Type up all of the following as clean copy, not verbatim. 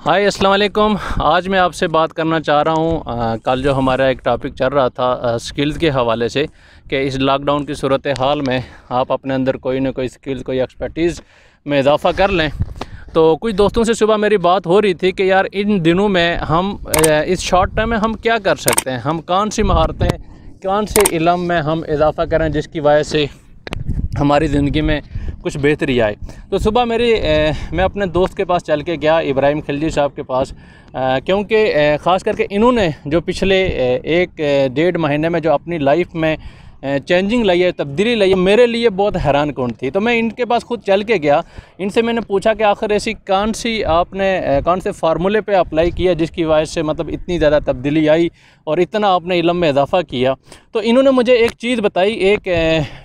हाय अस्सलाम वालेकुम। आज मैं आपसे बात करना चाह रहा हूँ कल जो हमारा एक टॉपिक चल रहा था स्किल्स के हवाले से कि इस लॉकडाउन की सूरत हाल में आप अपने अंदर कोई ना कोई स्किल कोई एक्सपर्टीज़ में इजाफ़ा कर लें। तो कुछ दोस्तों से सुबह मेरी बात हो रही थी कि यार इन दिनों में हम इस शॉर्ट टाइम में हम क्या कर सकते हैं, हम कौन सी महारतें कौन से इल्म में हम इजाफ़ा करें जिसकी वजह से हमारी ज़िंदगी में कुछ बेहतरी आए। तो सुबह मैं अपने दोस्त के पास चल के गया, इब्राहिम खिलजी साहब के पास, क्योंकि ख़ास करके इन्होंने जो पिछले 1-1.5 महीने में जो अपनी लाइफ में चेंजिंग लाई है, तब्दीली लाई है, मेरे लिए बहुत हैरान कौन थी। तो मैं इनके पास खुद चल के गया, इनसे मैंने पूछा कि आखिर ऐसी कौन से फार्मूले पे अप्लाई किया जिसकी वजह से मतलब इतनी ज़्यादा तब्दीली आई और इतना आपने इल्म में इजाफ़ा किया। तो इन्होंने मुझे एक चीज़ बताई, एक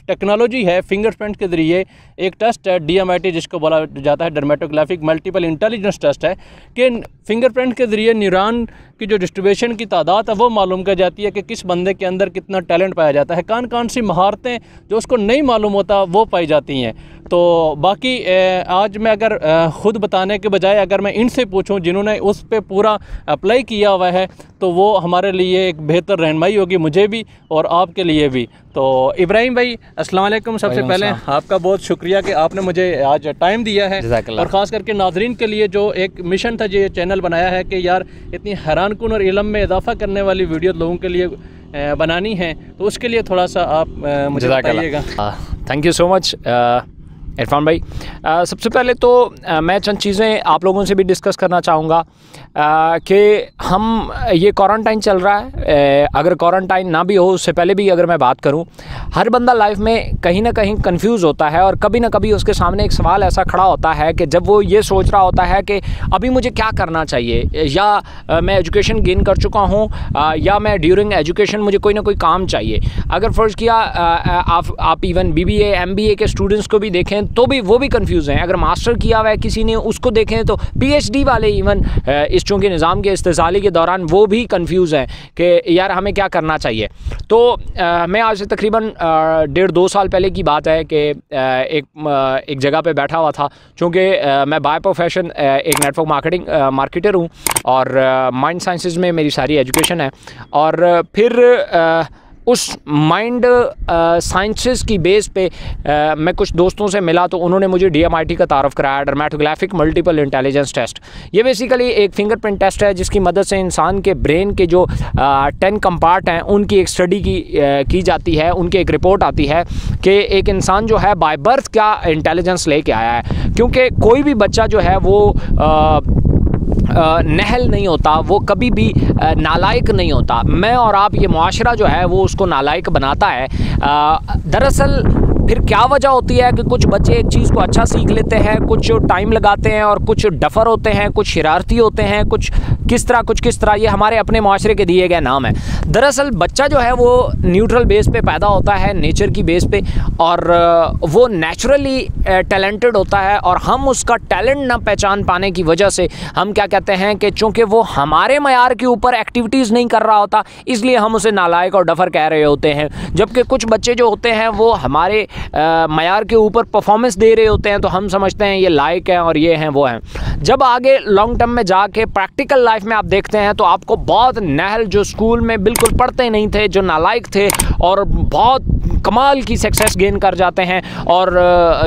टेक्नोलॉजी है, फिंगरप्रिंट के ज़रिए एक टेस्ट है DMIT जिसको बोला जाता है, डर्मेटोग्राफिक मल्टीपल इंटेलिजेंस टेस्ट है, कि फिंगरप्रिंट के ज़रिए न्यूरॉन की जो डिस्ट्रीब्यूशन की तादाद है वो मालूम कर जाती है कि किस बंदे के अंदर कितना टैलेंट पाया जाता है, कौन सी महारतें जो उसको नहीं मालूम होता वो पाई जाती हैं। तो बाकी आज मैं अगर ख़ुद बताने के बजाय अगर मैं इनसे पूछूं जिन्होंने उस पे पूरा अप्लाई किया हुआ है तो वो हमारे लिए एक बेहतर रहनुमाई होगी, मुझे भी और आपके लिए भी। तो इब्राहिम भाई अस्सलाम वालेकुम। सबसे पहले आपका बहुत शुक्रिया कि आपने मुझे आज टाइम दिया है, और ख़ास करके नाजरीन के लिए जो एक मिशन था जो ये चैनल बनाया है कि यार इतनी हैरान कुन और इल्म में इजाफ़ा करने वाली वीडियो लोगों के लिए बनानी है, तो उसके लिए थोड़ा सा आप मुझे बताइएगा। Thank you so much Irfan भाई। सबसे पहले तो मैं चंद चीज़ें आप लोगों से भी डिस्कस करना चाहूँगा कि हम ये क्वारंटाइन चल रहा है, अगर क्वारंटाइन ना भी हो उससे पहले भी अगर मैं बात करूँ, हर बंदा लाइफ में कहीं ना कहीं कंफ्यूज होता है और कभी ना कभी उसके सामने एक सवाल ऐसा खड़ा होता है कि जब वो ये सोच रहा होता है कि अभी मुझे क्या करना चाहिए, या मैं एजुकेशन गेन कर चुका हूँ या मैं ड्यूरिंग एजुकेशन मुझे कोई ना कोई काम चाहिए। अगर फ़र्ज़ किया आप इवन BBA MBA के स्टूडेंट्स को भी देखें तो भी वो भी कंफ्यूज हैं, अगर मास्टर किया हुआ है किसी ने उसको देखें तो PhD वाले इवन इस चूँकि निज़ाम के इस्तेसाली के दौरान वो भी कंफ्यूज हैं कि यार हमें क्या करना चाहिए। तो मैं आज से तकरीबन 1.5-2 साल पहले की बात है कि एक जगह पे बैठा हुआ था, चूँकि मैं बाय प्रोफेशन एक नेटवर्क मार्केटर हूँ और माइंड साइंसेस में मेरी सारी एजुकेशन है, और फिर उस माइंड साइंसेस की बेस पे मैं कुछ दोस्तों से मिला तो उन्होंने मुझे DMIT का तारफ़ कराया, डर्मेटोग्राफिक मल्टीपल इंटेलिजेंस टेस्ट। ये बेसिकली एक फिंगरप्रिंट टेस्ट है जिसकी मदद से इंसान के ब्रेन के जो 10 कंपार्ट हैं उनकी एक स्टडी की जाती है, उनकी एक रिपोर्ट आती है कि एक इंसान जो है बाय बर्थ क्या इंटेलिजेंस लेके आया है। क्योंकि कोई भी बच्चा जो है वो नहल नहीं होता, वो कभी भी नालायक नहीं होता। मैं और आप, ये मुआशरा जो है वो उसको नालायक बनाता है। दरअसल फिर क्या वजह होती है कि कुछ बच्चे एक चीज़ को अच्छा सीख लेते हैं, कुछ टाइम लगाते हैं, और कुछ डफर होते हैं, कुछ शरारती होते हैं, कुछ किस तरह, ये हमारे अपने मुआशरे के दिए गए नाम है। दरअसल बच्चा जो है वो न्यूट्रल बेस पे पैदा होता है, नेचर की बेस पे, और वो नेचुरली टैलेंटेड होता है, और हम उसका टैलेंट ना पहचान पाने की वजह से हम क्या कहते हैं कि चूँकि वो हमारे मयार के ऊपर एक्टिविटीज़ नहीं कर रहा होता इसलिए हम उसे नालायक और डफर कह रहे होते हैं। जबकि कुछ बच्चे जो होते हैं वो हमारे मयार के ऊपर परफॉर्मेंस दे रहे होते हैं तो हम समझते हैं ये लायक हैं और ये हैं वो हैं। जब आगे लॉन्ग टर्म में जाके प्रैक्टिकल लाइफ में आप देखते हैं तो आपको बहुत नहल जो स्कूल में बिल्कुल पढ़ते नहीं थे, जो नालायक थे और बहुत कमाल की सक्सेस गेन कर जाते हैं, और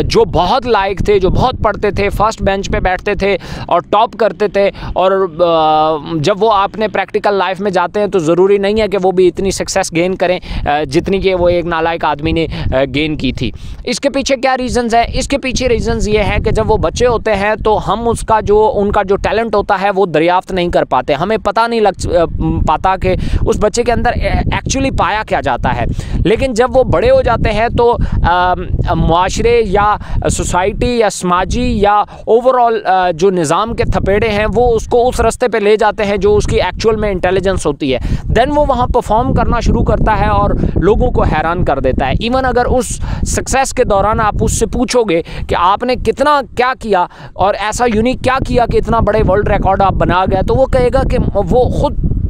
जो बहुत लायक थे, जो बहुत पढ़ते थे, फर्स्ट बेंच पे बैठते थे और टॉप करते थे, और जब वो आपने प्रैक्टिकल लाइफ में जाते हैं तो ज़रूरी नहीं है कि वो भी इतनी सक्सेस गेन करें जितनी कि वो एक नालायक आदमी ने गेन की थी। इसके पीछे क्या रीज़न्स है? इसके पीछे रीज़न्स ये है कि जब वो बच्चे होते हैं तो हम उनका जो टैलेंट होता है वो दरियाफ्त नहीं कर पाते, हमें पता नहीं लग पाता कि उस बच्चे के अंदर एक्चुअली पाया क्या जाता है। लेकिन जब वो बड़े हो जाते हैं तो मुआशरे या सोसाइटी या समाजी या ओवरऑल जो निज़ाम के थपेड़े हैं वो उसको उस रास्ते पे ले जाते हैं जो उसकी एक्चुअल में इंटेलिजेंस होती है। देन वो वहाँ परफॉर्म करना शुरू करता है और लोगों को हैरान कर देता है। इवन अगर उस सक्सेस के दौरान आप उससे पूछोगे कि आपने कितना क्या किया और ऐसा यूनिक क्या किया कि इतना बड़े वर्ल्ड रिकॉर्ड आप बना गए, तो वो कहेगा कि वो खुद